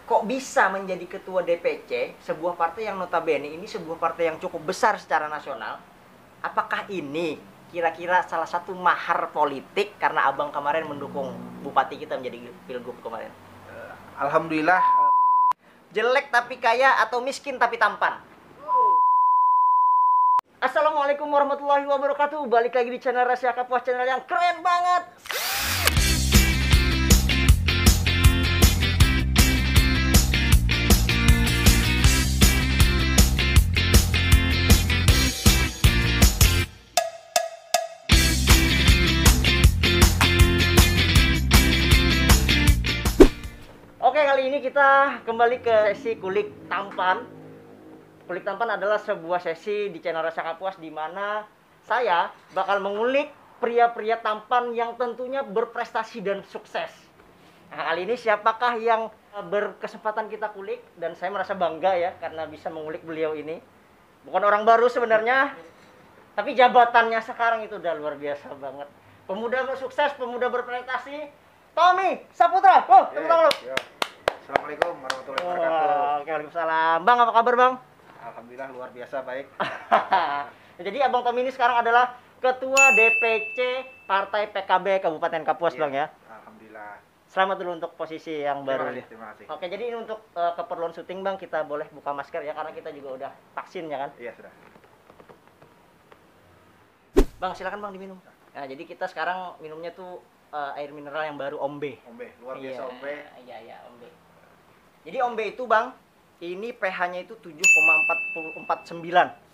kok bisa menjadi ketua DPC sebuah partai yang notabene ini sebuah partai yang cukup besar secara nasional? Apakah ini kira-kira salah satu mahar politik karena abang kemarin mendukung bupati kita menjadi pilgub kemarin? Alhamdulillah. Jelek tapi kaya atau miskin tapi tampan? Assalamualaikum warahmatullahi wabarakatuh. Balik lagi di channel Rahasia Kapuas, channel yang keren banget. Oke, kali ini kita kembali ke sesi kulik tampan. Kulik tampan adalah sebuah sesi di channel Rasa Kapuas di mana saya bakal mengulik pria-pria tampan yang tentunya berprestasi dan sukses. Nah, kali ini siapakah yang berkesempatan kita kulik, dan saya merasa bangga ya karena bisa mengulik beliau ini. Bukan orang baru sebenarnya, tapi jabatannya sekarang itu udah luar biasa banget. Pemuda bersukses, pemuda berprestasi, Tommy Saputra. Oh, tepuk tangan lu. Assalamualaikum warahmatullahi wabarakatuh. Oke, waalaikumsalam. Bang, apa kabar, Bang? Alhamdulillah luar biasa baik. Jadi Abang Tommy ini sekarang adalah Ketua DPC Partai PKB Kabupaten Kapuas, Iya, Bang ya. Alhamdulillah. Selamat dulu untuk posisi yang baru. Terima kasih. Oke, jadi ini untuk keperluan syuting, Bang, kita boleh buka masker ya karena kita juga udah vaksin ya kan. Iya, sudah. Bang, silakan Bang diminum. Nah, jadi kita sekarang minumnya tuh air mineral yang baru Ombe. Ombe, luar biasa Iya, Ombe. Iya, Ombe. Jadi Ombe itu, Bang, ini pH-nya itu 7,49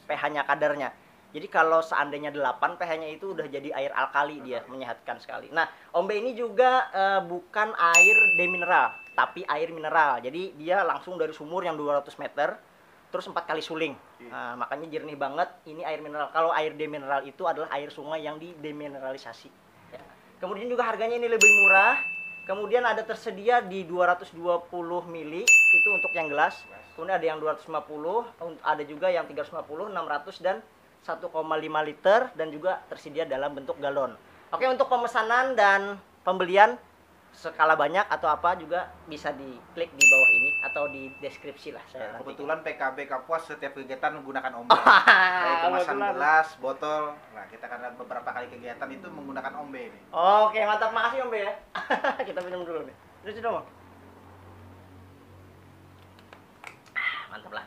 pH-nya kadarnya. Jadi kalau seandainya 8 pH-nya itu udah jadi air alkali, dia menyehatkan sekali. Nah, Ombe ini juga bukan air demineral, tapi air mineral. Jadi dia langsung dari sumur yang 200 meter, terus 4 kali suling. Nah, makanya jernih banget. Ini air mineral. Kalau air demineral itu adalah air sungai yang didemineralisasi. Ya. Kemudian juga harganya ini lebih murah. Kemudian ada tersedia di 220 mili itu untuk yang gelas. Kemudian ada yang 250, ada juga yang 350, 600 dan 1,5 liter, dan juga tersedia dalam bentuk galon. Oke, untuk pemesanan dan pembelian skala banyak atau apa juga bisa diklik di bawah ini atau di deskripsi lah saya. Kebetulan PKB Kapuas setiap kegiatan menggunakan Ombe. Baik kemasan gelas, botol. Nah, kita karena beberapa kali kegiatan itu menggunakan Ombe ini. Oke, mantap, makasih Ombe ya. Kita minum dulu nih. Terus dong, Bang. Mantap lah.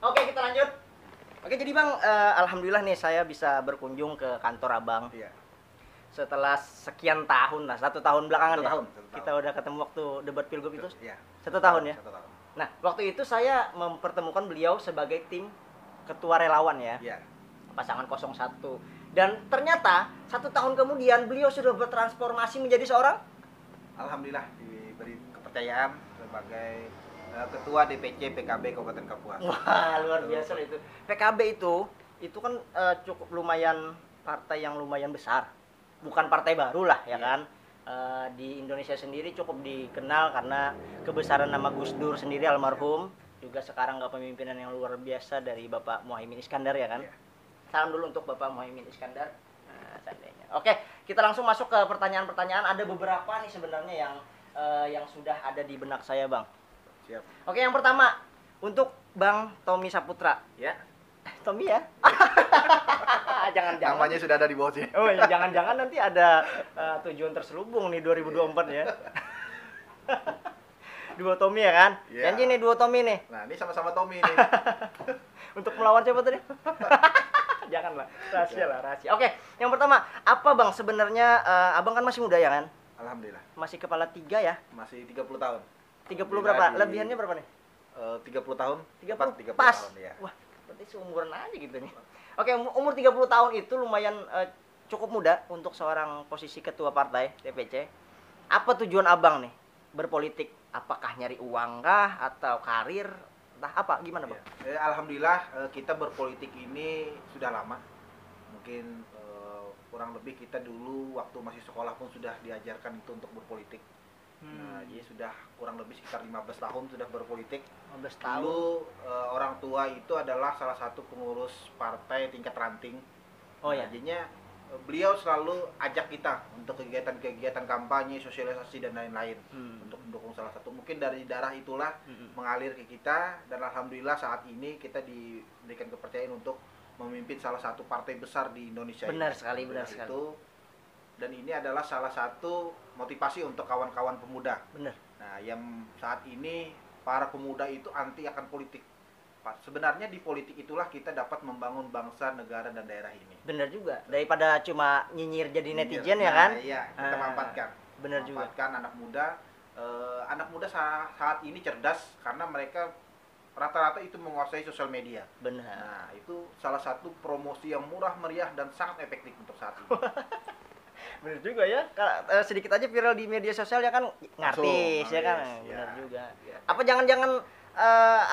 Oke, kita lanjut. Oke, jadi Bang, alhamdulillah nih saya bisa berkunjung ke kantor Abang. Iya. Setelah sekian tahun lah, 1 tahun belakangan ya. 1 tahun. Kita udah ketemu waktu debat pilgub itu. Iya. 1 tahun ya. 1 tahun. Nah, waktu itu saya mempertemukan beliau sebagai tim ketua relawan ya. Iya. Pasangan 01. Dan ternyata 1 tahun kemudian beliau sudah bertransformasi menjadi seorang, Alhamdulillah diberi kepercayaan sebagai Ketua DPC PKB Kabupaten Kapuas. wah, luar biasa itu. PKB itu kan cukup lumayan, partai yang lumayan besar. Bukan partai baru lah ya kan. Di Indonesia sendiri cukup dikenal karena kebesaran nama Gus Dur sendiri almarhum. Juga sekarang kepemimpinan yang luar biasa dari Bapak Muhaimin Iskandar ya kan. Iya. Salam dulu untuk Bapak Muhaimin Iskandar. Nah, seandainya. Oke, kita langsung masuk ke pertanyaan-pertanyaan. Ada beberapa nih sebenarnya yang sudah ada di benak saya, Bang. Siap. Oke, yang pertama untuk Bang Tommy Saputra. Ya. Tommy ya? Jangan-jangan. Namanya sudah ada di bawah sini. Oh iya, jangan-jangan nanti ada tujuan terselubung nih 2024 ya. Dua Tommy ya kan? Iya. Janji nih dua Tommy nih. Nah, ini sama-sama Tommy nih. Untuk melawan siapa tadi? Janganlah, rahasia lah, rahasia. Oke, yang pertama, apa Bang sebenarnya Abang kan masih muda ya kan? Alhamdulillah. Masih kepala 3 ya? Masih 30 tahun. 30 berapa? Lebihannya berapa nih? 30 tahun. 30 30 pas. tahun, ya. Wah, berarti seumuran aja gitu nih. Oke, umur 30 tahun itu lumayan cukup muda untuk seorang posisi ketua partai DPC. Apa tujuan Abang nih berpolitik? Apakah nyari uang kah atau karir? Entah apa, gimana Bang? Ya. Alhamdulillah kita berpolitik ini sudah lama. Mungkin kurang lebih kita dulu waktu masih sekolah pun sudah diajarkan itu untuk berpolitik. Nah, jadi sudah kurang lebih sekitar 15 tahun sudah berpolitik. 15 tahun. Dulu orang tua itu adalah salah satu pengurus partai tingkat ranting. Oh ya. Jadinya beliau selalu ajak kita untuk kegiatan-kegiatan kampanye, sosialisasi dan lain-lain untuk mendukung salah satu. Mungkin dari darah itulah mengalir ke kita, dan alhamdulillah saat ini kita diberikan kepercayaan untuk memimpin salah satu partai besar di Indonesia. Benar sekali, benar sekali. Dan ini adalah salah satu motivasi untuk kawan-kawan pemuda. Benar. Nah, yang saat ini para pemuda itu anti akan politik. Sebenarnya di politik itulah kita dapat membangun bangsa, negara, dan daerah ini. Bener juga, daripada cuma nyinyir jadi netizen ya kan? Iya, kita manfaatkan. Bener juga. Manfaatkan anak muda. Anak muda saat ini cerdas karena mereka rata-rata itu menguasai sosial media. Benar. Nah, itu salah satu promosi yang murah meriah dan sangat efektif untuk saat ini. Bener juga ya, sedikit aja viral di media sosial ya kan, ngartis ya kan? Bener juga. Ya. Apa jangan-jangan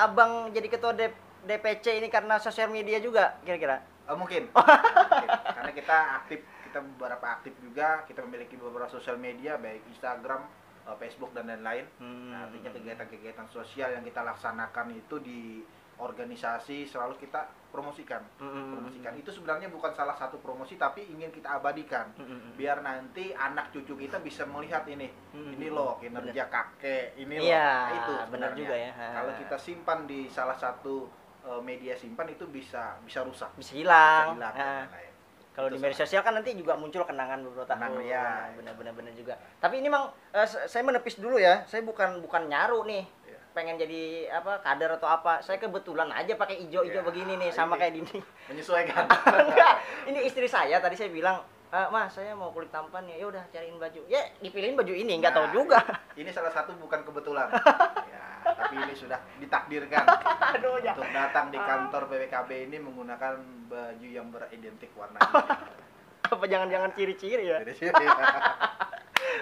abang jadi ketua DPC ini karena sosial media juga kira-kira? Mungkin. Mungkin. Karena kita beberapa aktif juga, kita memiliki beberapa sosial media baik Instagram, Facebook dan lain-lain. Nah, artinya kegiatan-kegiatan sosial yang kita laksanakan itu di organisasi selalu kita promosikan. Itu sebenarnya bukan salah satu promosi, tapi ingin kita abadikan. Biar nanti anak cucu kita bisa melihat ini loh kinerja kakek, ini loh. Nah, itu benar juga ya. Kalau kita simpan di salah satu media simpan itu bisa rusak, bisa hilang. Kalau di media sosial kan nanti juga muncul kenangan beberapa tahun. Ya, benar-benar juga. Tapi ini Mang, saya menepis dulu ya. Saya bukan nyaru nih. Pengen jadi apa kader atau apa. Saya kebetulan aja pakai ijo-ijo begini nih, sama kayak gini. Menyesuaikan. Enggak. Ini istri saya tadi saya bilang, "Mas, saya mau kulit tampan ya. Ya udah cariin baju." Ya, dipilihin baju ini, enggak tahu juga. Ini salah satu bukan kebetulan. Ya, tapi ini sudah ditakdirkan. Aduh, ya. Untuk datang di kantor PPKB ini menggunakan baju yang beridentik warna. Apa jangan-jangan ciri-ciri ya?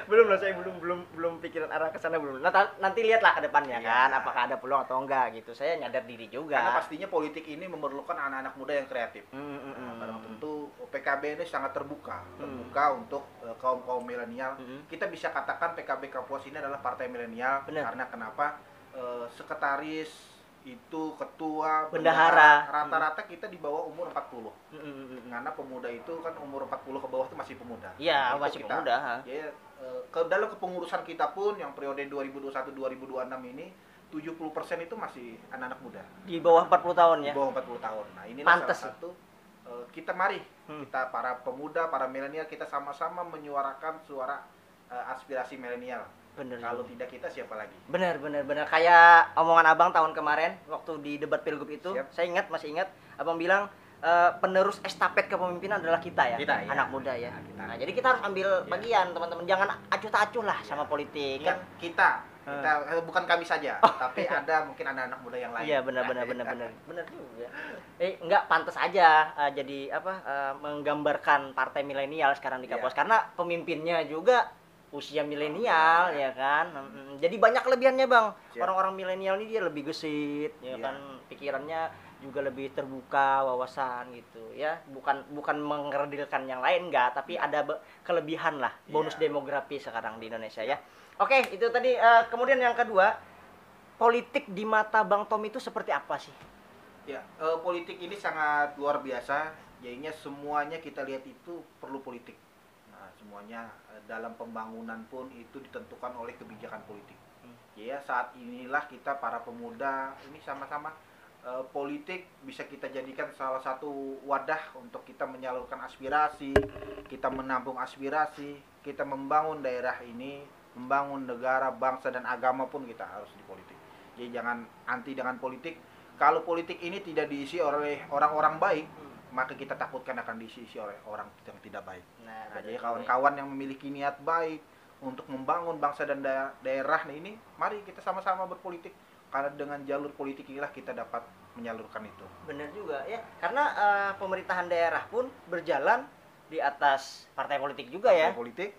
Belum lah, saya belum pikiran arah ke sana belum. Nanti lihatlah ke depannya kan, apakah ada peluang atau enggak gitu. Saya nyadar diri juga. Karena pastinya politik ini memerlukan anak-anak muda yang kreatif. Karena tentu PKB ini sangat terbuka untuk kaum milenial. Kita bisa katakan PKB Kapuas ini adalah partai milenial. Karena kenapa? Sekretaris itu ketua, bendahara, rata-rata kita di bawah umur 40. Karena pemuda itu kan umur 40 ke bawah itu masih pemuda. Iya, masih pemuda. Ya, dalam kepengurusan kita pun yang periode 2021-2026 ini 70% itu masih anak-anak muda. Di bawah 40 tahun ya. Di bawah 40 tahun. Nah, inilah Pantes salah satu kita kita para pemuda, para milenial, kita sama-sama menyuarakan suara aspirasi milenial. Kalau tidak kita siapa lagi? Benar. Kayak omongan abang tahun kemarin waktu di debat pilgub itu, saya masih ingat, abang bilang penerus estafet kepemimpinan adalah kita ya, anak muda ya. Nah, jadi kita harus ambil bagian teman-teman, jangan acuh tak acuh lah sama politik. Kan kita bukan kami saja, tapi ada mungkin anak-anak muda yang lain. Iya benar juga. Enggak pantas aja jadi menggambarkan partai milenial sekarang di Kapuas karena pemimpinnya juga usia milenial ya kan. Jadi banyak kelebihannya bang. Orang-orang milenial ini dia lebih gesit ya kan, pikirannya juga lebih terbuka wawasan gitu ya. Bukan mengerdilkan yang lain enggak, tapi ada kelebihan lah, bonus demografi sekarang di Indonesia ya. Oke, itu tadi. Kemudian yang kedua, politik di mata Bang Tom itu seperti apa sih? Ya, politik ini sangat luar biasa. Jadinya semuanya kita lihat itu perlu politik. Semuanya dalam pembangunan pun itu ditentukan oleh kebijakan politik. Ya, saat inilah kita para pemuda ini sama-sama politik bisa kita jadikan salah satu wadah untuk kita menyalurkan aspirasi, kita menampung aspirasi, kita membangun daerah ini, membangun negara, bangsa dan agama pun kita harus di politik. Jadi jangan anti dengan politik. Kalau politik ini tidak diisi oleh orang-orang baik, maka kita takutkan akan diisi oleh orang yang tidak baik. Nah, jadi kawan-kawan yang memiliki niat baik untuk membangun bangsa dan daerah ini, mari kita sama-sama berpolitik. Karena dengan jalur politik inilah kita dapat menyalurkan itu. Benar juga ya, karena pemerintahan daerah pun berjalan di atas partai politik juga ya. Partai politik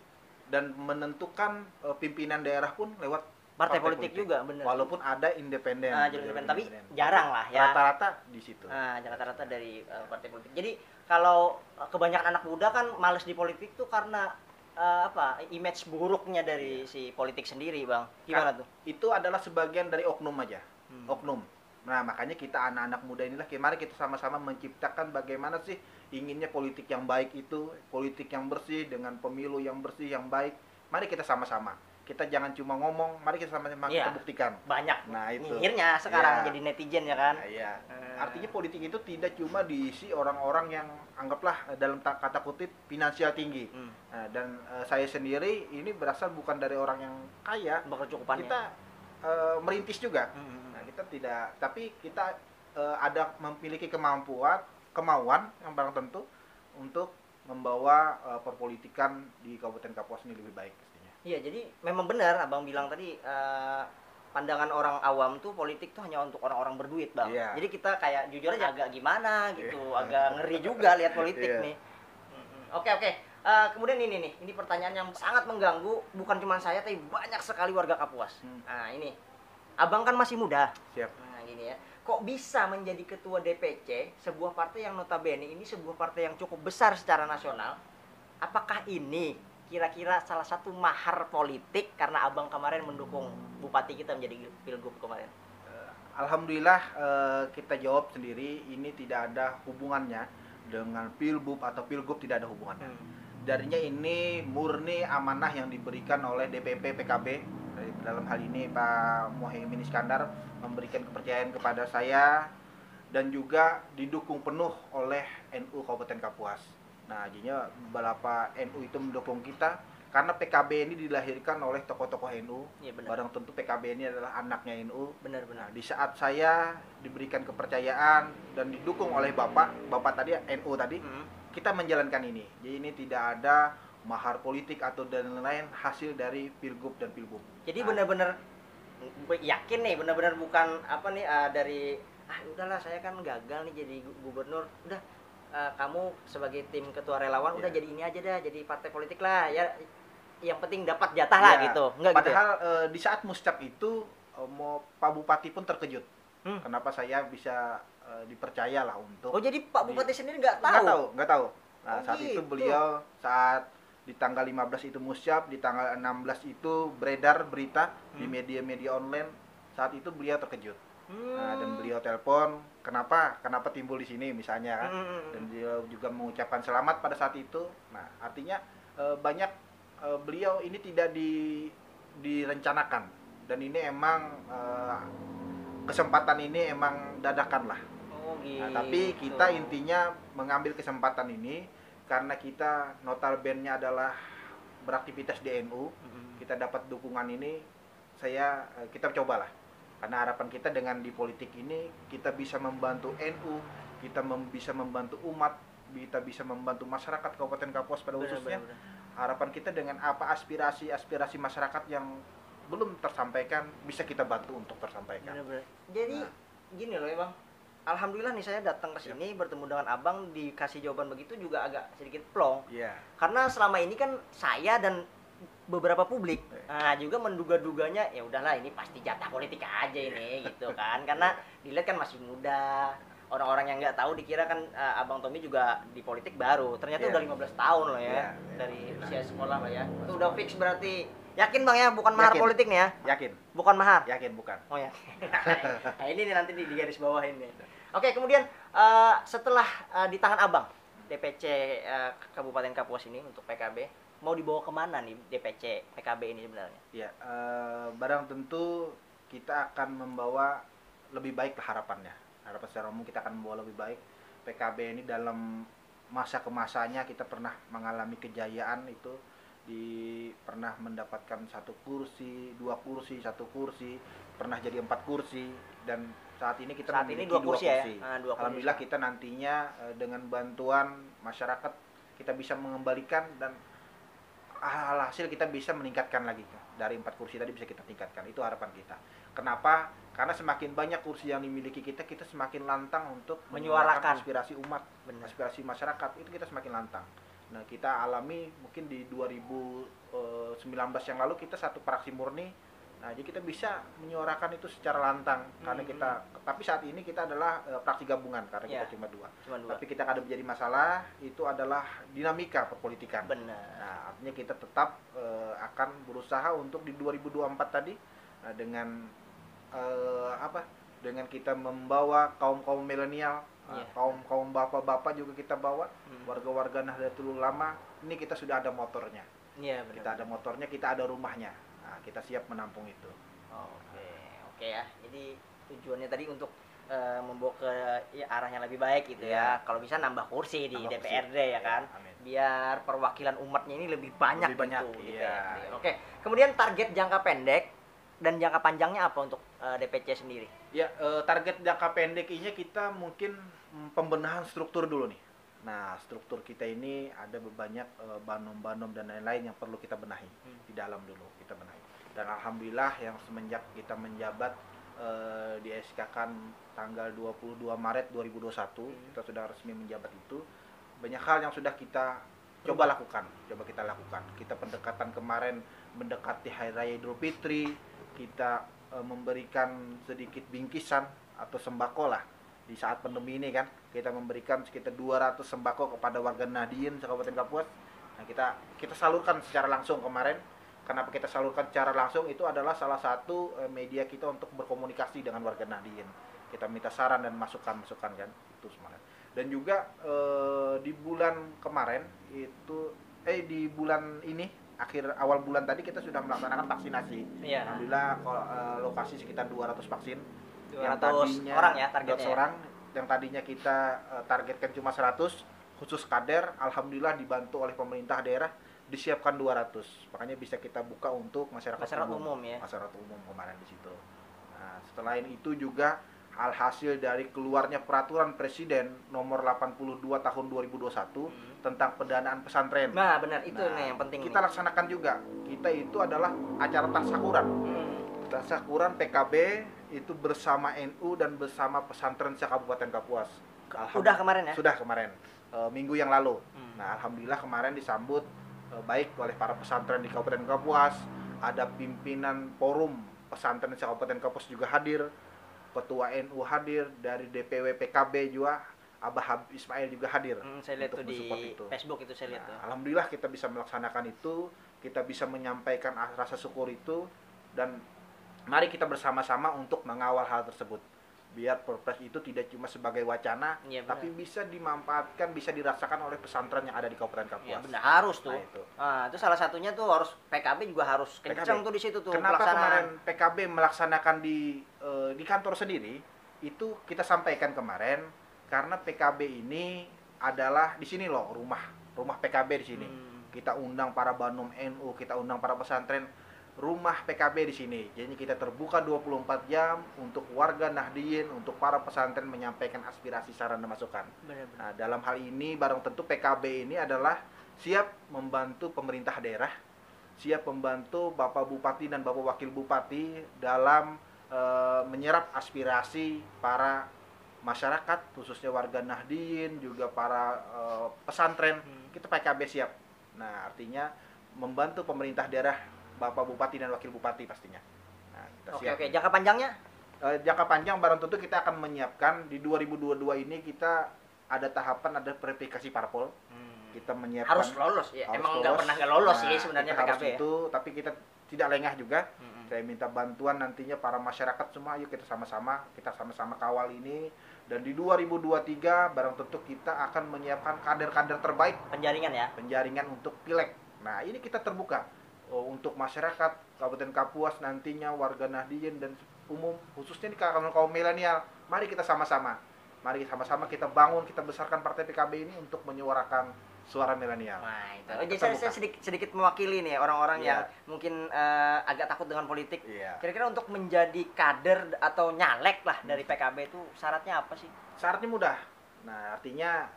dan menentukan pimpinan daerah pun lewat partai politik juga, benar. Walaupun ada independen. Tapi jarang lah ya. Rata-rata di situ. Rata-rata dari partai politik. Jadi kalau kebanyakan anak muda kan males di politik tuh karena image buruknya dari si politik sendiri, Bang. Gimana tuh? Itu adalah sebagian dari oknum aja. Oknum. Nah, makanya kita anak-anak muda inilah, mari kita sama-sama menciptakan bagaimana sih inginnya politik yang baik itu, politik yang bersih dengan pemilu yang bersih, yang baik. Mari kita sama-sama. Kita jangan cuma ngomong, mari kita sama-sama kita Iya. buktikan. Banyak Nah, itu. nyinyirnya sekarang Iya. jadi netizen ya kan. Nah, iya. Artinya politik itu tidak cuma diisi orang-orang yang anggaplah dalam kata kutip finansial tinggi. Nah, dan saya sendiri ini berasal bukan dari orang yang kaya. Berkecukupannya. Kita merintis juga. Nah, kita tidak, tapi kita ada memiliki kemauan yang barang tentu untuk membawa perpolitikan di Kabupaten Kapuas ini lebih baik pastinya. Iya, jadi memang benar Abang bilang tadi, pandangan orang awam tuh politik tuh hanya untuk orang-orang berduit, Bang. Iya. Jadi kita kayak jujur aja agak gimana gitu, Iya. agak ngeri juga lihat politik Iya. nih. Oke, oke. Kemudian ini pertanyaan yang sangat mengganggu, bukan cuma saya tapi banyak sekali warga Kapuas. Nah, ini. Abang kan masih muda. Siap. Nah, gini ya. Kok bisa menjadi ketua DPC sebuah partai yang notabene ini sebuah partai yang cukup besar secara nasional? Apakah ini kira-kira salah satu mahar politik karena Abang kemarin mendukung bupati kita menjadi pilgub kemarin? Alhamdulillah kita jawab sendiri, ini tidak ada hubungannya dengan pilbub atau pilgub, tidak ada hubungannya. Darinya ini murni amanah yang diberikan oleh DPP PKB, dalam hal ini Pak Muhaimin Iskandar memberikan kepercayaan kepada saya dan juga didukung penuh oleh NU Kabupaten Kapuas. Nah, jadinya beberapa NU itu mendukung kita karena PKB ini dilahirkan oleh tokoh-tokoh NU. Iya, benar. Barang tentu PKB ini adalah anaknya NU. Benar-benar. Nah, di saat saya diberikan kepercayaan dan didukung oleh Bapak tadi NU tadi, kita menjalankan ini. Jadi ini tidak ada mahar politik atau dan lain-lain hasil dari pilgub dan pilbub. Jadi benar-benar yakin nih, benar-benar bukan apa nih dari udahlah saya kan gagal nih jadi gubernur, udah kamu sebagai tim ketua relawan udah jadi ini aja dah, jadi partai politik lah ya, yang penting dapat jatah lah gitu. Enggak gitu. Padahal di saat muscap itu mau Pak Bupati pun terkejut. Kenapa saya bisa dipercaya lah untuk. Oh, jadi Pak Bupati sendiri nggak tahu? Nggak tahu. Nah, Oh, saat itu gitu. beliau saat di tanggal 15 itu muscap, di tanggal 16 itu beredar berita di media-media online. Saat itu beliau terkejut. Nah, dan beliau telepon, kenapa timbul di sini misalnya kan. Dan beliau juga mengucapkan selamat pada saat itu. Nah, artinya banyak beliau ini tidak direncanakan, dan ini emang kesempatan ini emang dadakan lah. Oh, gitu. Nah, tapi kita intinya mengambil kesempatan ini karena kita notabene adalah beraktivitas di NU. Kita dapat dukungan ini, kita cobalah. Karena harapan kita dengan di politik ini kita bisa membantu NU, kita bisa membantu umat, kita bisa membantu masyarakat Kabupaten Kapuas pada khususnya. Harapan kita dengan apa aspirasi masyarakat yang belum tersampaikan bisa kita bantu untuk tersampaikan. Bener-bener. Jadi gini loh ya Bang, alhamdulillah nih saya datang ke sini bertemu dengan Abang, dikasih jawaban begitu juga agak sedikit plong. Iya. Karena selama ini kan saya dan beberapa publik juga menduga-duganya ya udahlah ini pasti jatah politik aja ini gitu kan, karena dilihat kan masih muda, orang-orang yang nggak tahu dikira kan Abang Tommy juga di politik baru, ternyata udah 15 tahun loh ya dari usia sekolah lah ya. Itu udah fix berarti. Yakin Bang ya, bukan mahar Yakin. politik nih ya? Yakin. Bukan mahar? Yakin bukan. Oh ya. Nah, ini nih nanti di garis bawahin nih. Oke, kemudian setelah di tangan Abang DPC Kabupaten Kapuas ini untuk PKB, mau dibawa kemana nih DPC PKB ini sebenarnya? Ya, barang tentu kita akan membawa lebih baik lah harapannya. Harapan secara umum kita akan membawa lebih baik. PKB ini dalam masa kemasanya kita pernah mengalami kejayaan itu, pernah mendapatkan 1 kursi, 2 kursi, 1 kursi, pernah jadi 4 kursi, dan saat ini kita memiliki 2 kursi. Ya? 2 kursi. Alhamdulillah kita nantinya dengan bantuan masyarakat kita bisa mengembalikan, dan hasil kita bisa meningkatkan lagi dari 4 kursi tadi bisa kita tingkatkan. Itu harapan kita. Kenapa? Karena semakin banyak kursi yang dimiliki kita semakin lantang untuk menyuarakan aspirasi umat, aspirasi masyarakat, itu kita semakin lantang. Nah, kita alami mungkin di 2019 yang lalu kita satu praksi murni. Nah, jadi kita bisa menyuarakan itu secara lantang karena kita, tapi saat ini kita adalah praksi gabungan karena kita cuma dua. Tapi kita ada menjadi masalah itu adalah dinamika perpolitikan. Benar. Nah, artinya kita tetap akan berusaha untuk di 2024 tadi dengan dengan kita membawa kaum milenial, Iya. kaum bapak-bapak juga kita bawa, warga-warga Nahdlatul Ulama. Ini kita sudah ada motornya. Iya, benar. Kita ada motornya, kita ada rumahnya. Nah, kita siap menampung itu. Oke, oke ya. Jadi tujuannya tadi untuk membawa ke ya, arah yang lebih baik gitu ya. Iya. Kalau bisa nambah kursi di Nambah kursi. DPRD ya Iya, kan. amin. Biar perwakilan umatnya ini lebih banyak Lebih banyak, gitu. iya. DPRD. Oke. Kemudian target jangka pendek dan jangka panjangnya apa untuk DPC sendiri? Ya, target jangka pendek ini kita mungkin pembenahan struktur dulu nih. Nah, struktur kita ini ada banyak banom-banom dan lain-lain yang perlu kita benahi. Di dalam dulu kita benahi. Dan alhamdulillah yang semenjak kita menjabat di SK-kan tanggal 22 Maret 2021, kita sudah resmi menjabat itu. Banyak hal yang sudah kita coba lakukan. Kita pendekatan kemarin mendekati Hari Raya Idul Fitri, kita memberikan sedikit bingkisan atau sembako lah di saat pandemi ini kan. Kita memberikan sekitar 200 sembako kepada warga Nahdien Kabupaten Kapuas. Nah, kita salurkan secara langsung kemarin. Kenapa kita salurkan secara langsung? Itu adalah salah satu media kita untuk berkomunikasi dengan warga Nahdien. Kita minta saran dan masukan kan, itu semangat. Dan juga di bulan kemarin itu di bulan ini awal bulan tadi kita sudah melaksanakan vaksinasi. Iya. Alhamdulillah lokasi sekitar 200 vaksin. 200 orang ya targetnya. 200 orang yang tadinya kita targetkan cuma 100 khusus kader, alhamdulillah dibantu oleh pemerintah daerah disiapkan 200. Makanya bisa kita buka untuk masyarakat umum ya. Masyarakat umum kemarin di situ. Nah, selain itu juga alhasil dari keluarnya peraturan Presiden nomor 82 tahun 2021 tentang pendanaan pesantren. Nah, benar itu nih yang penting. Kita laksanakan juga. Kita itu adalah acara tasyakuran. Tasyakuran PKB itu bersama NU dan bersama pesantren se-Kabupaten Kapuas. Udah kemarin ya? Sudah kemarin. Minggu yang lalu. Nah, alhamdulillah kemarin disambut baik oleh para pesantren di Kabupaten Kapuas. Ada pimpinan forum pesantren se-Kabupaten Kapuas juga hadir. Ketua NU hadir, dari DPW PKB juga Abah Habib Ismail juga hadir. Saya lihat tuh di itu. Facebook itu saya lihat tuh. Alhamdulillah kita bisa melaksanakan itu, kita bisa menyampaikan rasa syukur itu, dan mari kita bersama-sama untuk mengawal hal tersebut. Biar Perpres itu tidak cuma sebagai wacana, ya, tapi bisa dimanfaatkan, bisa dirasakan oleh pesantren yang ada di Kabupaten Kapuas. Ya, benar, harus tuh. Nah, itu salah satunya tuh harus PKB juga harus kencang tuh di situ tuh. Kenapa kemarin PKB melaksanakan di kantor sendiri? Itu kita sampaikan kemarin karena PKB ini adalah di sini loh rumah PKB di sini. Kita undang para banom NU, kita undang para pesantren. Rumah PKB di sini. Jadi kita terbuka 24 jam untuk warga Nahdien, untuk para pesantren menyampaikan aspirasi, saran dan masukan. Benar-benar. Nah, dalam hal ini barang tentu PKB ini adalah siap membantu pemerintah daerah, siap membantu Bapak Bupati dan Bapak Wakil Bupati dalam menyerap aspirasi para masyarakat, khususnya warga Nahdien, juga para pesantren. Kita PKB siap. Nah, artinya membantu pemerintah daerah, Bapak Bupati dan Wakil Bupati pastinya. Nah, kita siap. Oke. Jangka panjangnya? Jangka panjang barang tentu kita akan menyiapkan di 2022 ini. Kita ada tahapan, ada verifikasi parpol. Kita menyiapkan harus lolos ya. Harus Emang nggak pernah nggak lolos sih sebenarnya kita PKB harus ya. itu, tapi kita tidak lengah juga. Saya minta bantuan nantinya para masyarakat semua, ayo kita sama-sama kawal ini. Dan di 2023 barang tentu kita akan menyiapkan kader-kader terbaik. Penjaringan untuk pileg. Nah, ini kita terbuka untuk masyarakat Kabupaten Kapuas nantinya, warga Nahdien dan umum, khususnya di kaum milenial. Mari kita sama-sama kita bangun, kita besarkan partai PKB ini untuk menyuarakan suara milenial. Nah, itu. Jadi saya sedikit mewakili nih orang-orang yang mungkin agak takut dengan politik. Kira-kira untuk menjadi kader atau nyalek lah dari PKB itu syaratnya apa sih? Syaratnya mudah. Nah, artinya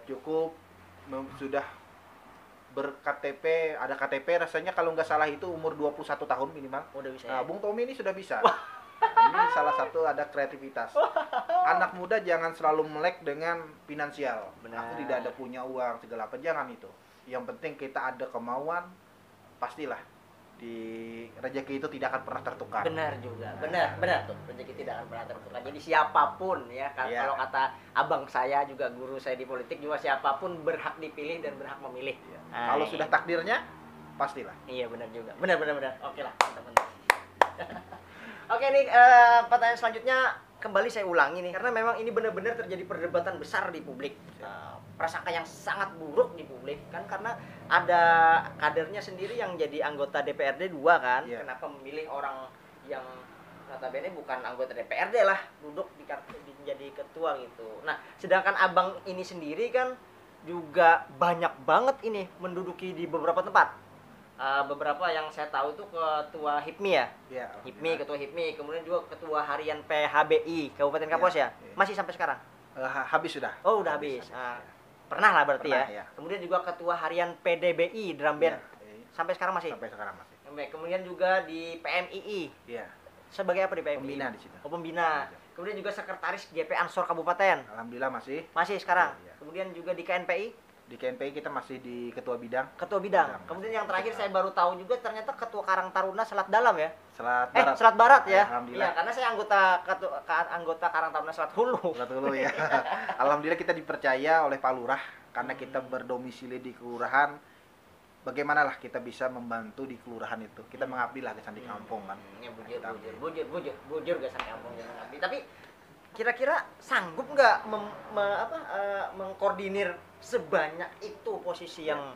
cukup sudah ber-KTP, ada KTP rasanya kalau nggak salah itu umur 21 tahun minimal. Udah bisa. Nah, Bung Tommy ini sudah bisa. Ini salah satu ada kreativitas. Anak muda jangan selalu melek dengan finansial. Aku tidak ada punya uang segala apa, jangan itu. Yang penting kita ada kemauan, pastilah di rezeki itu tidak akan pernah tertukar. Benar juga. Benar tuh. Rezeki tidak akan pernah tertukar. Jadi siapapun ya, kalau kata abang saya juga, guru saya di politik juga, siapapun berhak dipilih dan berhak memilih. Kalau sudah takdirnya, pastilah. Iya, benar juga. Benar. Oke lah, teman-teman. Oke nih, pertanyaan selanjutnya, kembali saya ulangi nih, karena memang ini benar-benar terjadi perdebatan besar di publik. Prasangka yang sangat buruk di publik kan, karena ada kadernya sendiri yang jadi anggota DPRD 2 kan. Kenapa memilih orang yang notabene bukan anggota DPRD lah duduk jadi ketua gitu. Nah, sedangkan abang ini sendiri kan juga banyak banget ini menduduki di beberapa tempat. Beberapa yang saya tahu itu ketua HIPMI ya. HIPMI, ketua HIPMI, kemudian juga ketua harian PHBI Kabupaten Kapuas ya. Masih sampai sekarang? Habis sudah. Oh, udah habis. Pernah lah berarti ya. Kemudian juga ketua harian PDBI Drum Band. Sampai sekarang masih? Sampai sekarang masih. Kemudian juga di PMII. Iya. Sebagai apa di PMII? Pembina di situ. Oh, pembina. Kemudian juga sekretaris GP Ansor Kabupaten. Alhamdulillah masih. Masih sekarang. Kemudian juga di KNPI. Di KNPI kita masih di ketua bidang. Ketua bidang. Kemudian yang terakhir saya baru tahu juga ternyata ketua Karang Taruna Selat Dalam ya. Selat Barat. Selat Barat ya. Alhamdulillah. Iya, karena saya anggota Karang Taruna Selat Hulu. Selat Hulu ya. Alhamdulillah kita dipercaya oleh Pak Lurah karena kita berdomisili di kelurahan. Bagaimanalah kita bisa membantu di kelurahan itu. Kita mengabdi lah kesan di kampung kan. Ya, bujur kesan kampung jangan mengabdi. Tapi kira-kira sanggup nggak mengkoordinir sebanyak itu posisi yang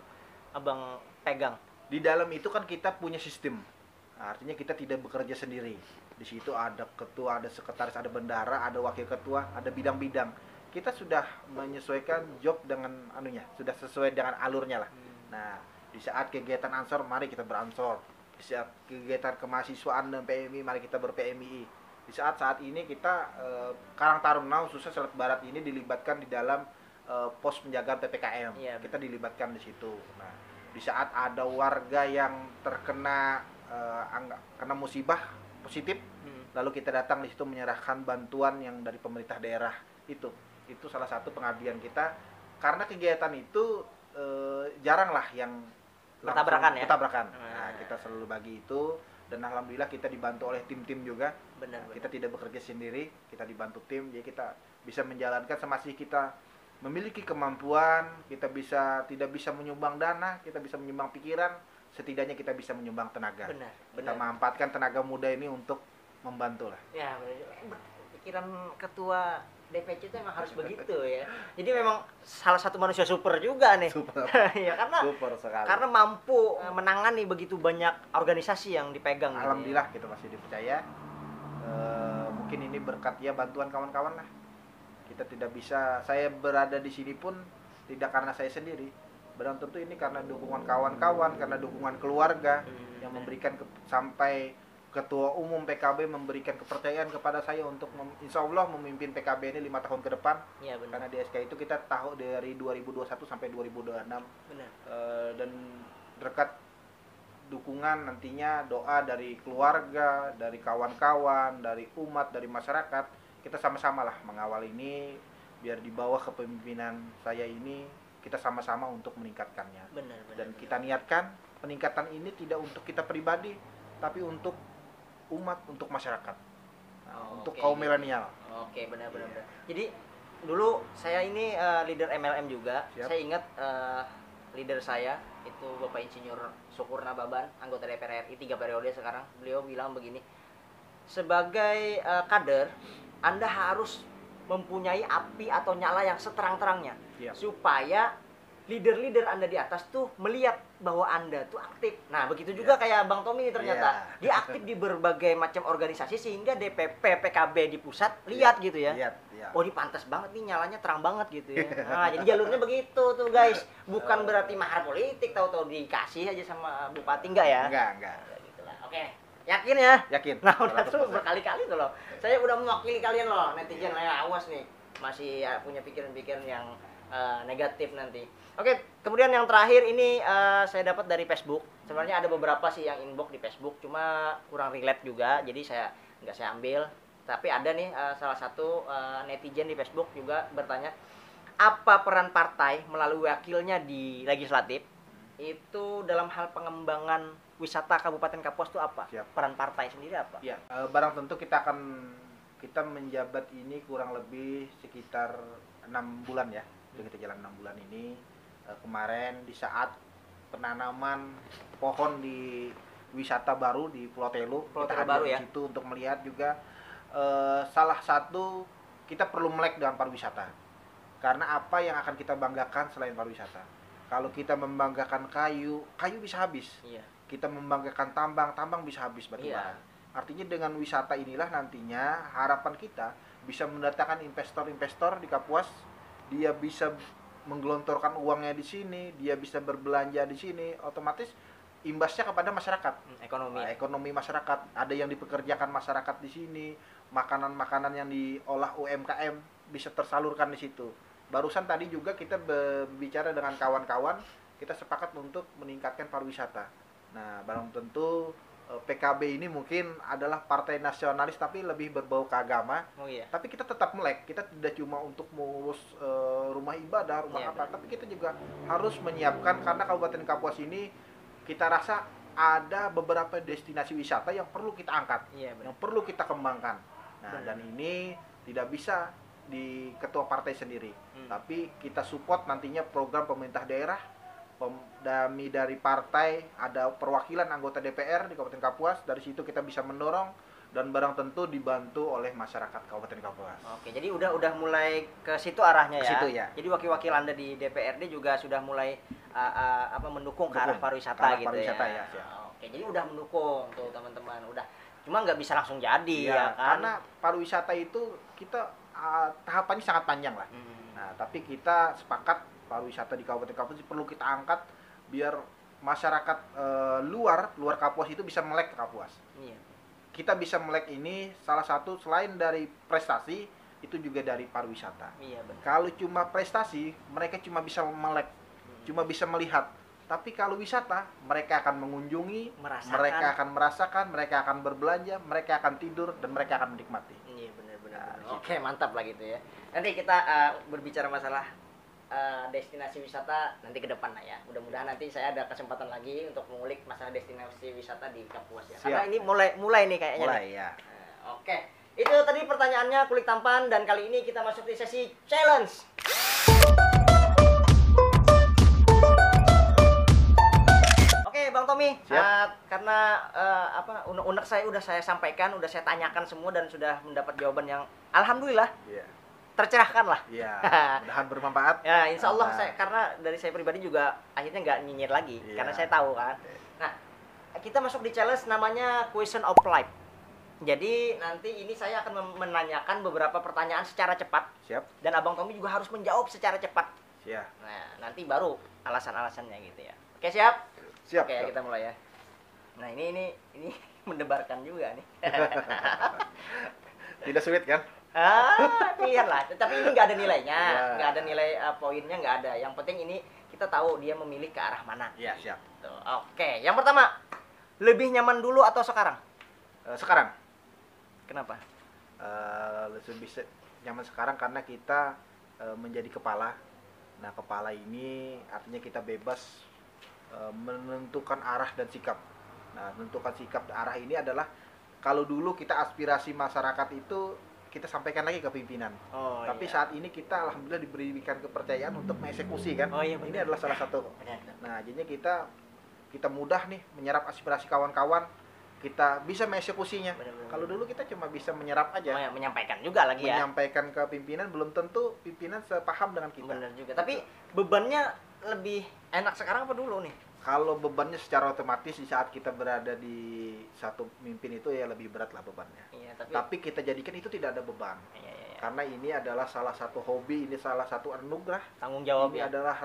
abang pegang? Di dalam itu kan kita punya sistem. Artinya kita tidak bekerja sendiri. Di situ ada ketua, ada sekretaris, ada bendara, ada wakil ketua, ada bidang-bidang. Kita sudah menyesuaikan job dengan anunya, sudah sesuai dengan alurnya lah. Nah, di saat kegiatan ansor, mari kita beransor. Di saat kegiatan kemahasiswaan dan PMI, mari kita ber-PMI. Di saat ini kita Karang Taruna khususnya Selat Barat ini dilibatkan di dalam pos penjagaan PPKM. Kita dilibatkan di situ. Nah, di saat ada warga yang terkena kena musibah positif, lalu kita datang di situ menyerahkan bantuan yang dari pemerintah daerah itu salah satu pengabdian kita. Karena kegiatan itu jarang lah yang bertabrakan ya. Nah, kita selalu bagi itu. Dan alhamdulillah kita dibantu oleh tim-tim juga. Benar. Kita tidak bekerja sendiri, kita dibantu tim, jadi kita bisa menjalankan semasih kita memiliki kemampuan. Kita tidak bisa menyumbang dana, kita bisa menyumbang pikiran, setidaknya kita bisa menyumbang tenaga. Benar. Kita memanfaatkan tenaga muda ini untuk membantu lah. Ya, pikiran ketua DPC itu memang harus begitu ya. Jadi memang salah satu manusia super juga nih. Super. Ya, Super sekali. karena mampu menangani begitu banyak organisasi yang dipegang. Alhamdulillah kita masih dipercaya. Mungkin ini berkat ya bantuan kawan-kawan lah. Kita tidak bisa, saya berada di sini pun tidak karena saya sendiri. Belum tentu ini karena dukungan kawan-kawan, karena dukungan keluarga yang memberikan sampai Ketua Umum PKB memberikan kepercayaan kepada saya untuk insya Allah memimpin PKB ini 5 tahun ke depan. Ya, benar. Karena di SK itu kita tahu dari 2021 sampai 2026. Benar. Dan berkat dukungan nantinya doa dari keluarga, dari kawan-kawan, dari umat, dari masyarakat, kita sama-sama lah mengawal ini biar di bawah kepemimpinan saya ini kita sama-sama untuk meningkatkannya. Benar. Dan kita niatkan peningkatan ini tidak untuk kita pribadi, tapi untuk umat, untuk masyarakat, untuk kaum milenial. Oke, benar. Jadi dulu saya ini leader MLM juga. Siap. Saya ingat leader saya itu Bapak Insinyur Sukurna Baban, anggota DPR RI 3 periode sekarang. Beliau bilang begini, sebagai kader Anda harus mempunyai api atau nyala yang seterang-terangnya, supaya leader-leader Anda di atas tuh melihat bahwa Anda tuh aktif. Nah, begitu juga kayak Bang Tommy ternyata. Dia aktif di berbagai macam organisasi sehingga DPP PKB di pusat lihat gitu ya. Oh, ini pantas banget nih, nyalanya terang banget gitu ya. Nah, jadi jalurnya begitu tuh, guys. Bukan berarti mahar politik tahu-tahu dikasih aja sama bupati, enggak ya? Enggak. Ya, gitu lah. Oke. Yakin ya? Yakin. Nah, udah tuh berkali-kali tuh loh. Saya udah mewakili kalian loh, netizen ya, awas nih. Masih punya pikiran-pikiran yang negatif nanti. Oke, kemudian yang terakhir ini saya dapat dari Facebook. Sebenarnya ada beberapa sih yang inbox di Facebook, cuma kurang relate juga, jadi nggak saya ambil. Tapi ada nih salah satu netizen di Facebook juga bertanya, apa peran partai melalui wakilnya di legislatif itu dalam hal pengembangan wisata Kabupaten Kapuas itu apa? Siap. Peran partai sendiri apa? Ya, barang tentu kita menjabat ini kurang lebih sekitar 6 bulan ya. Kita jalan 6 bulan ini. Kemarin di saat penanaman pohon di wisata baru di Pulau Telu, kita hadir di situ untuk melihat juga salah satu kita perlu melek dengan pariwisata. Karena apa yang akan kita banggakan selain pariwisata? Kalau kita membanggakan kayu, kayu bisa habis. Iya. Kita membanggakan tambang, tambang bisa habis batu bara. Iya. Artinya dengan wisata inilah nantinya harapan kita bisa mendatangkan investor-investor di Kapuas. Dia bisa menggelontorkan uangnya di sini, dia bisa berbelanja di sini, otomatis imbasnya kepada masyarakat. Ekonomi. Nah, ekonomi masyarakat, ada yang dipekerjakan masyarakat di sini, makanan-makanan yang diolah UMKM bisa tersalurkan di situ. Barusan tadi juga kita berbicara dengan kawan-kawan, kita sepakat untuk meningkatkan pariwisata. Nah, barang tentu PKB ini mungkin adalah partai nasionalis tapi lebih berbau keagama. Oh iya. Tapi kita tetap melek, kita tidak cuma untuk mengurus rumah ibadah, rumah Iya, apa, tapi kita juga harus menyiapkan, karena Kabupaten Kapuas ini kita rasa ada beberapa destinasi wisata yang perlu kita angkat, Iya, benar. yang perlu kita kembangkan. Nah, Benar. dan ini tidak bisa di ketua partai sendiri, tapi kita support nantinya program pemerintah daerah, dari partai, ada perwakilan anggota DPR di Kabupaten Kapuas, dari situ kita bisa mendorong dan barang tentu dibantu oleh masyarakat Kabupaten Kapuas. Oke, jadi udah mulai ke situ arahnya ya. Ke situ, ya. Jadi wakil-wakil Anda di DPRD juga sudah mulai mendukung ke arah Mendukung pariwisata ke arah gitu pariwisata, ya. ya, siap. Oke, jadi udah mendukung tuh teman-teman, udah. Cuma nggak bisa langsung jadi Iya, ya kan. karena pariwisata itu kita tahapannya sangat panjang lah. Nah, tapi kita sepakat pariwisata di Kabupaten Kapuas perlu kita angkat biar masyarakat luar Kapuas itu bisa melek ke Kapuas. Iya. Kita bisa melek ini salah satu selain dari prestasi itu juga dari pariwisata. Iya, benar. Kalau cuma prestasi mereka cuma bisa melek, cuma bisa melihat. Tapi kalau wisata mereka akan mengunjungi, Merasakan. mereka akan merasakan, mereka akan berbelanja, mereka akan tidur dan mereka akan menikmati. Iya, benar-benar. Nah, Oke, mantap lah gitu ya. Nanti kita berbicara masalah destinasi wisata nanti ke depan lah ya. Mudah-mudahan nanti saya ada kesempatan lagi untuk mengulik masalah destinasi wisata di Kapuas ya. Siap. Karena ini mulai nih kayaknya. Mulai nih. ya. Oke. Itu tadi pertanyaannya kulik tampan dan kali ini kita masuk di sesi challenge. Oke, Bang Tommy, karena unek-unek saya udah saya sampaikan, udah saya tanyakan semua dan sudah mendapat jawaban yang alhamdulillah Iya. tercerahkan lah. Iya. Mudahan bermanfaat. Ya, insya Allah Nah. karena dari saya pribadi juga akhirnya nggak nyinyir lagi, Iya. karena saya tahu kan. Nah, kita masuk di challenge namanya Question of Life. Jadi nanti ini saya akan menanyakan beberapa pertanyaan secara cepat Siap. dan Abang Tommy juga harus menjawab secara cepat. Siap. Nah, nanti baru alasan-alasannya gitu ya. Oke, siap? Siap. Oke, siap. kita mulai ya. Nah, ini mendebarkan juga nih. Tidak sulit kan? Biarlah. Tapi ini nggak ada nilainya, Ya. nggak ada nilai poinnya, nggak ada. Yang penting ini kita tahu dia memilih ke arah mana. Iya, siap. Tuh. Oke, yang pertama, lebih nyaman dulu atau sekarang? Sekarang Kenapa? lebih nyaman sekarang karena kita menjadi kepala. Nah, kepala ini artinya kita bebas menentukan arah dan sikap. Nah, menentukan sikap dan arah ini adalah kalau dulu kita aspirasi masyarakat itu kita sampaikan lagi ke pimpinan. Oh, Tapi iya. saat ini kita alhamdulillah diberikan kepercayaan untuk mengeksekusi kan. Oh, iya, Ini benar. adalah salah satu. Benar. Nah, jadinya kita mudah nih menyerap aspirasi kawan-kawan. Kita bisa mengeksekusinya. Benar-benar. Kalau dulu kita cuma bisa menyerap aja. Menyampaikan juga lagi ya. Menyampaikan ke pimpinan, belum tentu pimpinan sepaham dengan kita. Benar juga. Tapi bebannya lebih enak sekarang apa dulu nih? Kalau bebannya secara otomatis di saat kita berada di satu mimpin itu ya lebih berat lah bebannya. Iya, tapi Tapi kita jadikan itu tidak ada beban. iya, iya, iya. Karena ini adalah salah satu hobi, ini salah satu anugerah. Tanggung jawab Ini ya. adalah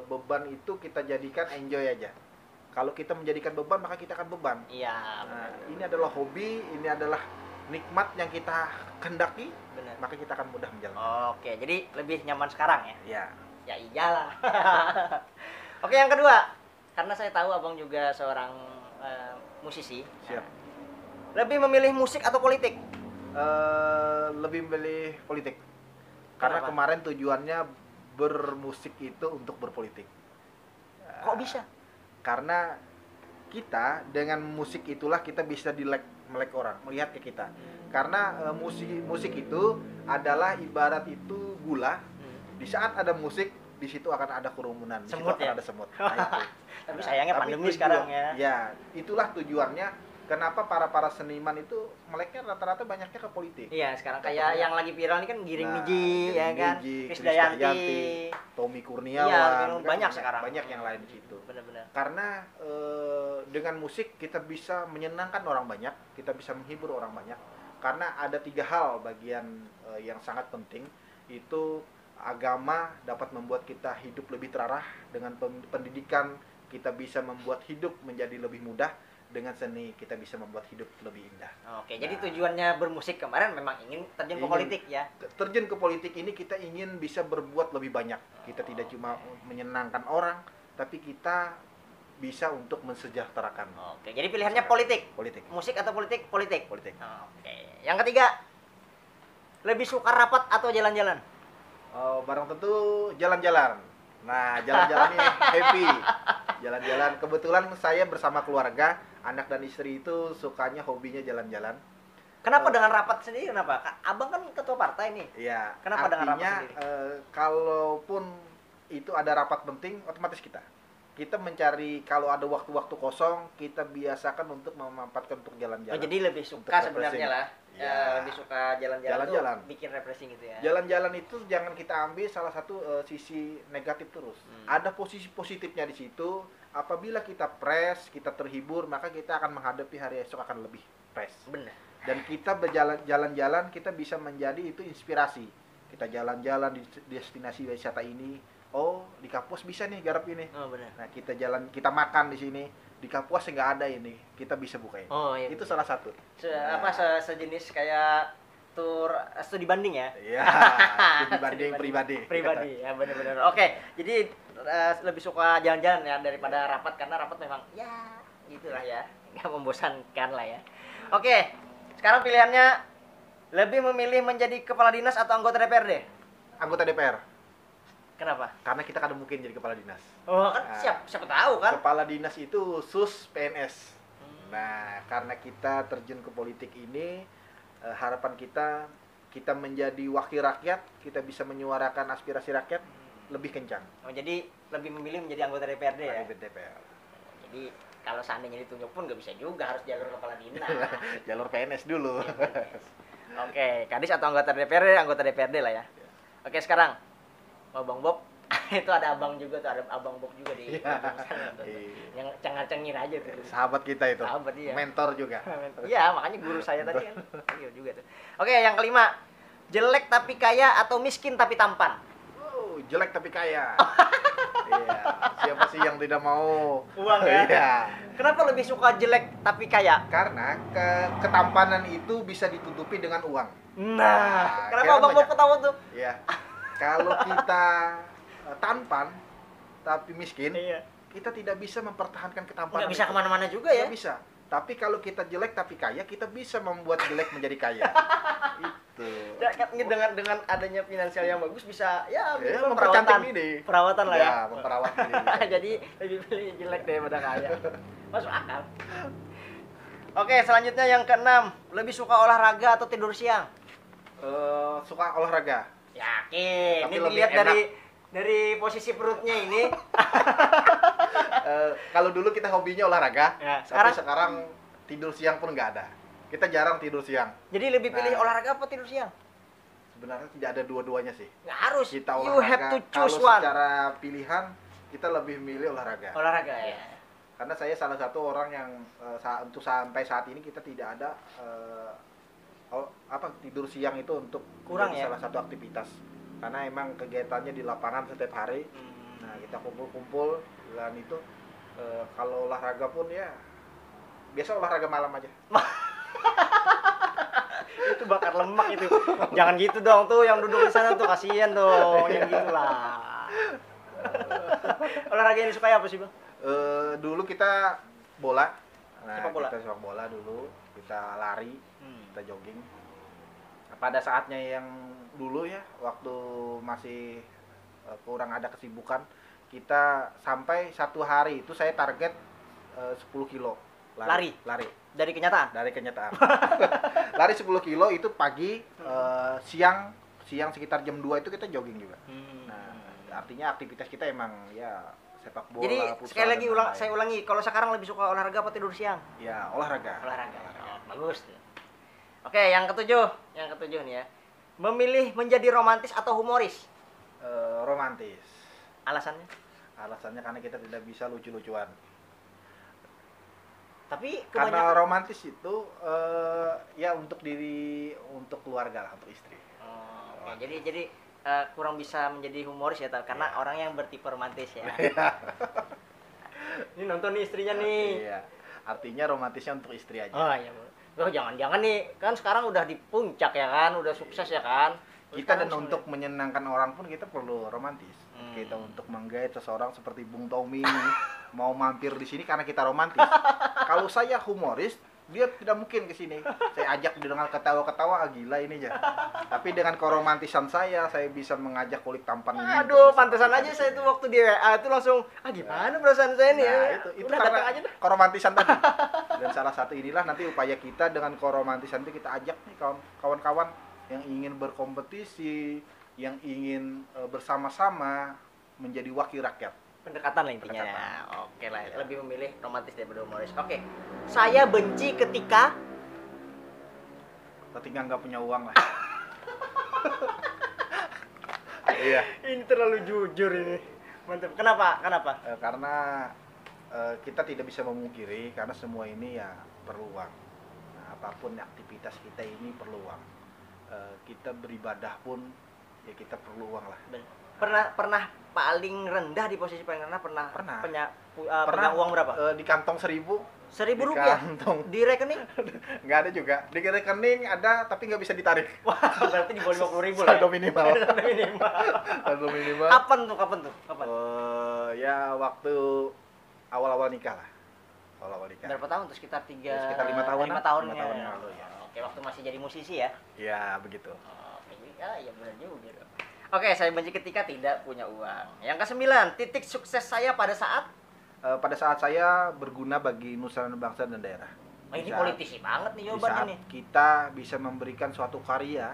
beban itu kita jadikan enjoy aja. Kalau kita menjadikan beban maka kita akan beban. Iya, Nah, benar. ini adalah hobi, ini adalah nikmat yang kita kendaki, Benar. maka kita akan mudah menjalankan. Oke, jadi lebih nyaman sekarang ya? Ya, Ya iyalah. Oke, yang kedua, karena saya tahu abang juga seorang musisi. siap. Lebih memilih musik atau politik? Lebih memilih politik. Karena Kenapa? kemarin tujuannya bermusik itu untuk berpolitik. Kok bisa? Karena kita dengan musik itulah kita bisa melek orang, melihat ke kita. Karena musik itu adalah ibarat itu gula. Di saat ada musik, di situ akan ada kerumunan, di situ Semut akan ya? ada semut. Nah, itu. Tapi sayangnya Tapi pandemi tujuan- sekarang ya. Ya, itulah tujuannya kenapa para seniman itu meleknya rata-rata banyaknya ke politik. Iya, sekarang kayak yang lagi viral ini kan Giring Nah, Niji, ya Giring kan, Niji, Krisdayanti, Tommy Kurniawan, iya, kan kan banyak sekarang. banyak yang lain di situ. Benar-benar. Karena dengan musik kita bisa menyenangkan orang banyak, kita bisa menghibur orang banyak. Karena ada 3 hal bagian yang sangat penting, itu agama dapat membuat kita hidup lebih terarah, dengan pendidikan kita bisa membuat hidup menjadi lebih mudah, dengan seni kita bisa membuat hidup lebih indah. Oke, jadi tujuannya bermusik kemarin memang ingin terjun ke politik ya. Terjun ke politik ini kita ingin bisa berbuat lebih banyak. Kita tidak cuma menyenangkan orang, tapi kita bisa untuk mensejahterakan. Oke, jadi pilihannya politik. Politik. Musik atau politik? Politik. Politik. Oke. Yang ketiga, lebih suka rapat atau jalan-jalan? Barang tentu jalan-jalan. Nah, jalan-jalan ini happy. Jalan-jalan. Kebetulan saya bersama keluarga, anak dan istri itu sukanya hobinya jalan-jalan. Kenapa dengan rapat sendiri? Kenapa? Abang kan ketua partai nih. Iya. Kenapa dengan rapat artinya sendiri? kalaupun itu ada rapat penting, otomatis kita mencari, kalau ada waktu-waktu kosong, kita biasakan untuk memanfaatkan untuk jalan-jalan. Oh, jadi lebih Untuk suka sebenarnya refreshing. lah. Ya. Lebih suka jalan-jalan Jalan-jalan. tuh bikin refreshing gitu ya. Jalan-jalan itu jangan kita ambil salah satu sisi negatif terus. Ada posisi positifnya di situ. Apabila kita fresh, kita terhibur, maka kita akan menghadapi hari esok akan lebih fresh. Benar. Dan kita berjalan-jalan, kita bisa menjadi itu inspirasi. Kita jalan-jalan di destinasi wisata ini. Oh, di Kapuas bisa nih garap ini. Oh, benar. Nah, kita makan di sini. Di Kapuas nggak ada ini. Kita bisa buka ini. Oh, iya. Itu salah satu. Sejenis kayak tur studi banding ya. Iya, studi banding pribadi. Pribadi ya, benar-benar. Oke, jadi lebih suka jalan-jalan ya daripada rapat, karena rapat memang ya gitulah ya, nggak membosankan lah ya. Oke, sekarang pilihannya lebih memilih menjadi kepala dinas atau anggota DPRD? Anggota DPR. Kenapa? Karena kita kadang mungkin jadi kepala dinas. Oh kan Nah, siapa tahu kan? Kepala dinas itu sus PNS. Nah, karena kita terjun ke politik ini, harapan kita menjadi wakil rakyat, kita bisa menyuarakan aspirasi rakyat lebih kencang. Oh, jadi lebih memilih menjadi anggota DPRD ya? Anggota DPR. Jadi kalau seandainya ditunjuk pun nggak bisa juga, harus jalur kepala dinas. Jalur PNS dulu. Oke, Kadis atau anggota DPRD lah ya. Oke, sekarang Abang Bob, itu ada abang juga tuh, ada abang Bob juga di ujung sana tuh. Yang cengar-cengir aja tuh. Sahabat kita itu. Sahabat, iya. Mentor juga. Iya, makanya guru saya tadi kan. Iya juga tuh. Oke, yang kelima, jelek tapi kaya atau miskin tapi tampan? Oh, jelek tapi kaya. Iya. Siapa sih yang tidak mau Uang ya? Iya. Kenapa lebih suka jelek tapi kaya? Karena ketampanan itu bisa ditutupi dengan uang. Nah, kenapa kira abang Bob banyak. ketawa tuh? Ya. Kalau kita tampan tapi miskin, Iya. kita tidak bisa mempertahankan ketampanan. Nggak bisa itu. kemana-mana juga ya? Nggak bisa. Tapi kalau kita jelek tapi kaya, kita bisa membuat jelek menjadi kaya. Itu. Ya, kan ini dengan adanya finansial yang bagus bisa ya, Ya, minimal mempercantik diri. perawatan lah ya. Ya, memperawat diri. Jadi lebih pilih jelek daripada kaya. Masuk akal. Oke, selanjutnya yang keenam, lebih suka olahraga atau tidur siang? Suka olahraga. Yakin. Tapi Ini lebih dilihat enak. dari posisi perutnya ini. Kalau dulu kita hobinya olahraga, Ya, tapi sekarang tidur siang pun nggak ada. Kita jarang tidur siang. Jadi lebih pilih Nah. olahraga apa tidur siang? Sebenarnya tidak ada dua-duanya sih. Nggak harus. Kita You olahraga. have to choose Kalau one. secara pilihan, kita lebih milih olahraga. Olahraga ya. Karena saya salah satu orang yang untuk sampai saat ini kita tidak ada tidur siang itu untuk Kurang menjadi ya? salah satu aktivitas. Karena emang kegiatannya di lapangan setiap hari. Nah, kita kumpul-kumpul dan itu kalau olahraga pun ya biasa olahraga malam aja. Itu bakar lemak itu. Jangan gitu dong tuh, yang duduk di sana tuh kasihan dong. Yang gitulah. Olahraga yang disukai apa sih, Bang? Dulu kita bola. Nah, Sepak bola. kita sepak bola dulu, kita lari, kita jogging. Pada saatnya yang dulu ya, waktu masih kurang ada kesibukan, kita sampai satu hari itu saya target 10 kilo lari. Dari kenyataan? Dari kenyataan. Lari 10 kilo itu pagi, siang sekitar jam 2 itu kita jogging juga. Nah, artinya aktivitas kita emang ya sepak bola, Jadi futsal, sekali lagi dan lain-lain. saya ulangi, kalau sekarang lebih suka olahraga apa tidur siang? Ya, olahraga. Olahraga. Oh, bagus. Oke, yang ketujuh nih ya. Memilih menjadi romantis atau humoris? Romantis. Alasannya? Alasannya karena kita tidak bisa lucu-lucuan. Tapi Karena kebanyakan romantis itu ya untuk keluarga lah, untuk istri. Oh, oke. Jadi kurang bisa menjadi humoris ya, karena Iya. orang yang bertipe romantis ya. Ini nonton nih istrinya nih. Iya. Artinya romantisnya untuk istri aja. Oh iya. Oh jangan-jangan nih, kan sekarang udah di puncak ya kan, udah sukses ya kan. Terus Kita sekarang dan untuk menyenangkan orang pun kita perlu romantis. Kita untuk menggait seseorang seperti Bung Tommy ini mau mampir di sini karena kita romantis. Kalau saya humoris, dia tidak mungkin ke sini. Saya ajak dia dengan ketawa-ketawa, gila ini aja. Tapi dengan keromantisan saya bisa mengajak kulit tampan ini. Aduh, untuk pantesan bersama aja kita saya di tuh sini. waktu di WA itu langsung, gimana perasaan saya nih ya. Nah, itu Udah karena datang aja dah. keromantisan tadi. Dan salah satu inilah nanti upaya kita dengan keromantisan itu kita ajak nih kawan-kawan yang ingin berkompetisi, yang ingin bersama-sama menjadi wakil rakyat. Pendekatan lah intinya. Pendekatan. Ya. Oke lah, Iya. lebih memilih romantis daripada humoris. Oke. Saya benci ketika Ketika nggak punya uang lah. Iya. ini terlalu jujur ini. Mantap. Kenapa? Karena kita tidak bisa memungkiri karena semua ini ya perlu uang. Nah, apapun aktivitas kita ini perlu uang. Kita beribadah pun ya kita perlu uang lah. Pernah paling rendah, di posisi paling rendah pernah Pernah. pegang uang berapa? Di kantong 1.000. 1.000 Di rupiah kantong. di rekening. Nggak ada juga. Di rekening ada tapi nggak bisa ditarik. Wah, berarti di bawah 50.000 lah. Saldo minimal. Saldo minimal. Saldo minimal. Kapan tuh? Ya waktu awal-awal nikah lah. Awal-awal nikah. Berapa tahun tuh? Sekitar 5 Sekitar 5 tahun. 5 tahun 5 ya. tahun yang lalu ya. Oke, waktu masih jadi musisi ya. Ya begitu. Oke, ya benar juga dong. Oke, saya benci ketika tidak punya uang. Yang ke-9, titik sukses saya pada saat Pada saat saya berguna bagi nusa dan bangsa dan daerah. ini Di saat- politisi banget nih Di jawabannya saat nih. kita bisa memberikan suatu karya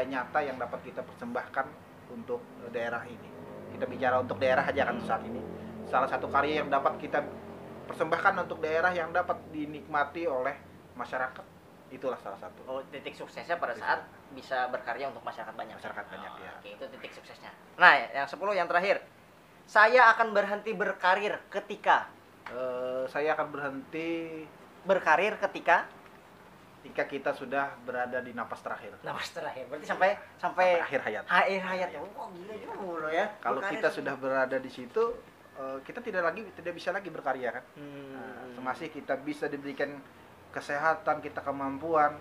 nyata yang dapat kita persembahkan untuk daerah ini. Kita bicara untuk daerah aja kan saat ini. Salah satu karya yang dapat kita persembahkan untuk daerah yang dapat dinikmati oleh masyarakat, itulah salah satu. Oh, titik suksesnya pada saat bisa berkarya untuk masyarakat banyak. Masyarakat banyak, ya. Oke, itu titik suksesnya. Nah, yang 10 yang terakhir. Saya akan berhenti berkarir ketika Saya akan berhenti ketika ketika kita sudah berada di napas terakhir. napas terakhir. Berarti sampai Akhir hayat. akhir hayat. Oh, gila juga loh ya. Kalau Berkarir kita sampai- sudah berada di situ, kita tidak bisa lagi berkarya kan. Masih kita bisa diberikan kesehatan, kita kemampuan,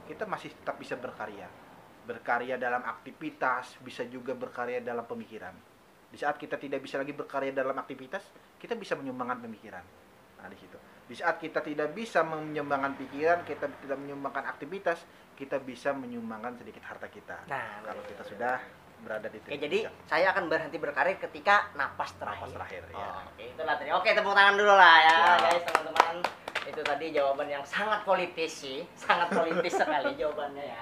kita masih tetap bisa berkarya. Berkarya dalam aktivitas, bisa juga berkarya dalam pemikiran. Di saat kita tidak bisa lagi berkarya dalam aktivitas, kita bisa menyumbangkan pemikiran. Nah, di situ. Di saat kita tidak bisa menyumbangkan pikiran, kita tidak menyumbangkan aktivitas, kita bisa menyumbangkan sedikit harta kita. Nah, kalau kita sudah berada di Oke, titik jadi puncak. saya akan berhenti berkarir ketika napas terakhir. Napas terakhir, ya. Oke, itulah tadi. Oke, tepuk tangan dulu lah ya, Ya. guys, teman-teman. Itu tadi jawaban yang sangat politis sih, sangat politis sekali jawabannya ya.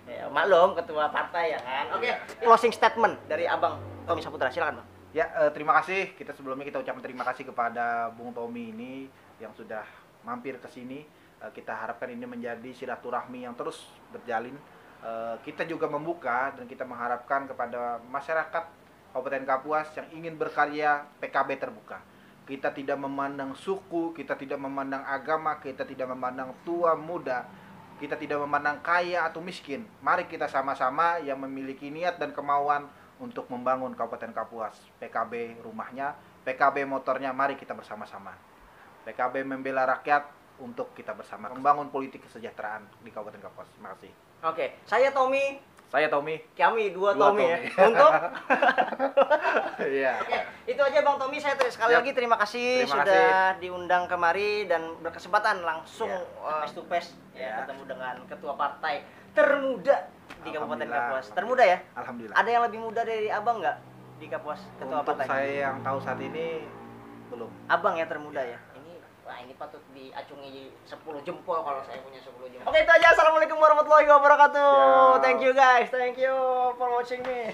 Ya, maklum ketua partai ya kan. Oke, closing statement dari Abang Tommy Saputra, silakan Bang. Ya, terima kasih. Sebelumnya kita ucapkan terima kasih kepada Bung Tommy ini yang sudah mampir ke sini. Kita harapkan ini menjadi silaturahmi yang terus berjalin. Kita juga membuka dan kita mengharapkan kepada masyarakat Kabupaten Kapuas yang ingin berkarya, PKB terbuka. Kita tidak memandang suku, kita tidak memandang agama, kita tidak memandang tua muda, kita tidak memandang kaya atau miskin. Mari kita sama-sama yang memiliki niat dan kemauan untuk membangun Kabupaten Kapuas. PKB rumahnya, PKB motornya, mari kita bersama-sama. PKB membela rakyat untuk kita bersama membangun politik kesejahteraan di Kabupaten Kapuas. Terima kasih. Oke, saya Tommy. Saya Tommy. Kami dua Dua Tommy ya. Tommy. Untuk Iya. Oke, itu aja Bang Tommy. Saya sekali Siap. lagi terima kasih Terima sudah diundang kemari dan berkesempatan langsung Ya. face to face ya, Ya. ketemu dengan ketua partai termuda di Kabupaten Alhamdulillah. Kapuas. Termuda ya? Alhamdulillah. Ada yang lebih muda dari Abang nggak di Kapuas ketua Untuk partai? saya yang tahu saat ini belum. Abang ya termuda ya. Ini patut diacungi 10 jempol kalau saya punya 10 jempol. Oke, itu aja. Assalamualaikum warahmatullahi wabarakatuh. Siap. Thank you guys. Thank you for watching me.